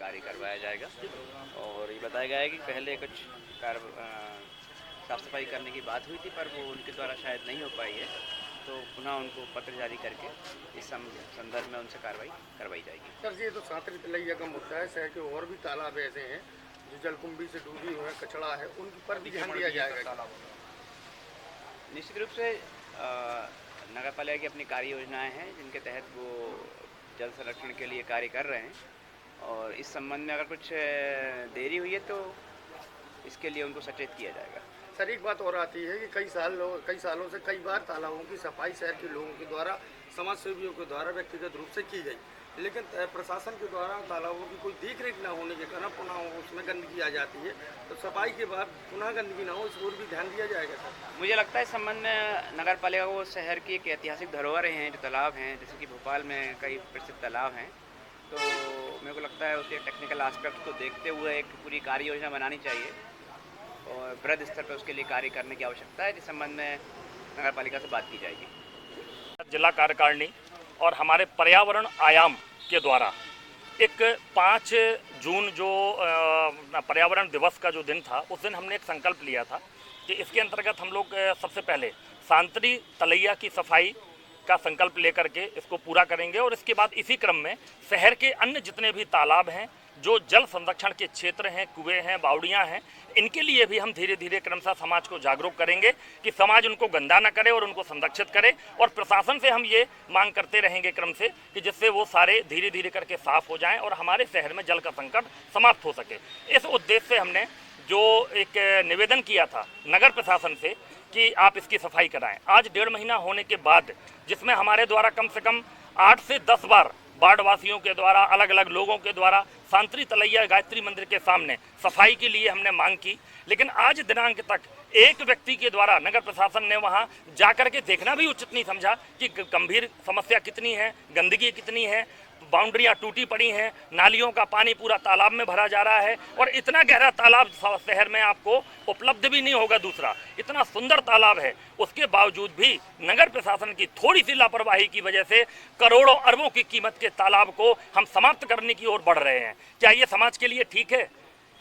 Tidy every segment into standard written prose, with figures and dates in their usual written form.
कार्य करवाया जाएगा। और ये बताया गया है कि पहले कुछ साफ़ सफाई करने की बात हुई थी, पर वो उनके द्वारा शायद नहीं हो पाई है, तो पुनः उनको पत्र जारी करके इस संदर्भ में उनसे कार्रवाई करवाई जाएगी। सर ये तो सांतरी तलैया का मुद्दा है, शहर के और भी तालाब ऐसे हैं जो जलकुंभी से डूबी हुए कचड़ा है, उन पर भी ध्यान दिया जाएगा। निश्चित रूप से नगर पालिका की अपनी कार्य योजनाएँ हैं जिनके तहत वो जल संरक्षण के लिए कार्य कर रहे हैं, और इस संबंध में अगर कुछ देरी हुई है तो इसके लिए उनको सचेत किया जाएगा। सर एक बात और आती है कि कई सालों से कई बार तालाबों की सफाई शहर के लोगों के द्वारा, समाज सेवियों के द्वारा व्यक्तिगत रूप से की गई, लेकिन प्रशासन के द्वारा तालाबों की कोई देख रेख न होने के कारण पुनः उसमें गंदगी आ जाती है, तो सफाई के बाद पुनः गंदगी न हो इस ओर भी ध्यान दिया जाएगा। सर मुझे लगता है इस संबंध में नगर पालिका को शहर की एक ऐतिहासिक धरोहरें हैं जो तालाब हैं, जैसे कि भोपाल में कई प्रसिद्ध तालाब हैं, तो मेरे को लगता है उसके टेक्निकल एस्पेक्ट को देखते हुए एक पूरी कार्य योजना बनानी चाहिए और बृहद स्तर पर उसके लिए कार्य करने की आवश्यकता है, जिस संबंध में नगर पालिका से बात की जाएगी। जिला कार्यकारिणी और हमारे पर्यावरण आयाम के द्वारा एक 5 जून जो पर्यावरण दिवस का जो दिन था, उस दिन हमने एक संकल्प लिया था कि इसके अंतर्गत हम लोग सबसे पहले सांतरी तलैया की सफाई का संकल्प लेकर के इसको पूरा करेंगे, और इसके बाद इसी क्रम में शहर के अन्य जितने भी तालाब हैं, जो जल संरक्षण के क्षेत्र हैं, कुएं हैं, बावड़ियां हैं, इनके लिए भी हम धीरे धीरे क्रमशः समाज को जागरूक करेंगे कि समाज उनको गंदा न करे और उनको संरक्षित करे, और प्रशासन से हम ये मांग करते रहेंगे क्रम से कि जिससे वो सारे धीरे धीरे करके साफ हो जाएं और हमारे शहर में जल का संकट समाप्त हो सके। इस उद्देश्य से हमने जो एक निवेदन किया था नगर प्रशासन से कि आप इसकी सफाई कराएं, आज 1.5 महीना होने के बाद, जिसमें हमारे द्वारा कम से कम 8 से 10 बार वार्ड वासियों के द्वारा, अलग अलग लोगों के द्वारा सांतरी तलैया गायत्री मंदिर के सामने सफाई के लिए हमने मांग की, लेकिन आज दिनांक तक एक व्यक्ति के द्वारा नगर प्रशासन ने वहां जाकर के देखना भी उचित नहीं समझा कि गंभीर समस्या कितनी है, गंदगी कितनी है, बाउंड्रियां टूटी पड़ी हैं, नालियों का पानी पूरा तालाब में भरा जा रहा है, और इतना गहरा तालाब शहर में आपको उपलब्ध भी नहीं होगा। दूसरा, इतना सुंदर तालाब है, उसके बावजूद भी नगर प्रशासन की थोड़ी सी लापरवाही की वजह से करोड़ों अरबों की कीमत के तालाब को हम समाप्त करने की ओर बढ़ रहे हैं। क्या ये समाज के लिए ठीक है?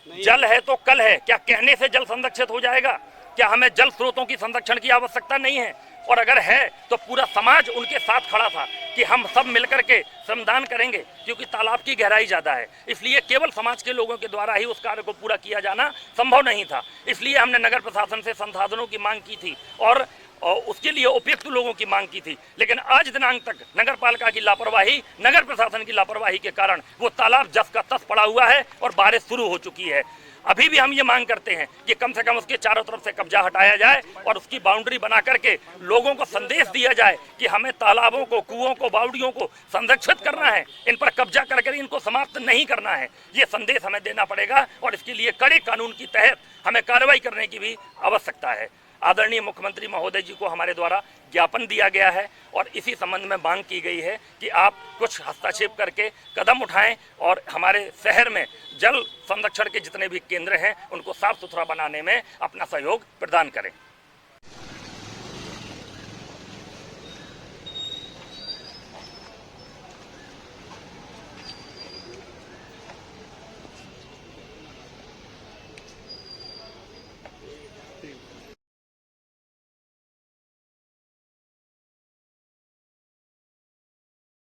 जल है तो कल है, क्या कहने से जल संरक्षित हो जाएगा? क्या हमें जल स्रोतों की संरक्षण की आवश्यकता नहीं है? और अगर है तो पूरा समाज उनके साथ खड़ा था कि हम सब मिलकर के श्रमदान करेंगे, क्योंकि तालाब की गहराई ज़्यादा है, इसलिए केवल समाज के लोगों के द्वारा ही उस कार्य को पूरा किया जाना संभव नहीं था। इसलिए हमने नगर प्रशासन से संसाधनों की मांग की थी और उसके लिए उपयुक्त लोगों की मांग की थी, लेकिन आज दिनांक तक नगर पालिका की लापरवाही, नगर प्रशासन की लापरवाही के कारण वो तालाब जस का तस पड़ा हुआ है और बारिश शुरू हो चुकी है। अभी भी हम ये मांग करते हैं कि कम से कम उसके चारों तरफ से कब्जा हटाया जाए और उसकी बाउंड्री बना करके लोगों को संदेश दिया जाए कि हमें तालाबों को, कुओं को, बावड़ियों को संरक्षित करना है, इन पर कब्जा करके इनको समाप्त नहीं करना है। ये संदेश हमें देना पड़ेगा और इसके लिए कड़े कानून के तहत हमें कार्रवाई करने की भी आवश्यकता है। आदरणीय मुख्यमंत्री महोदय जी को हमारे द्वारा ज्ञापन दिया गया है और इसी संबंध में मांग की गई है कि आप कुछ हस्तक्षेप करके कदम उठाएं और हमारे शहर में जल संरक्षण के जितने भी केंद्र हैं उनको साफ सुथरा बनाने में अपना सहयोग प्रदान करें।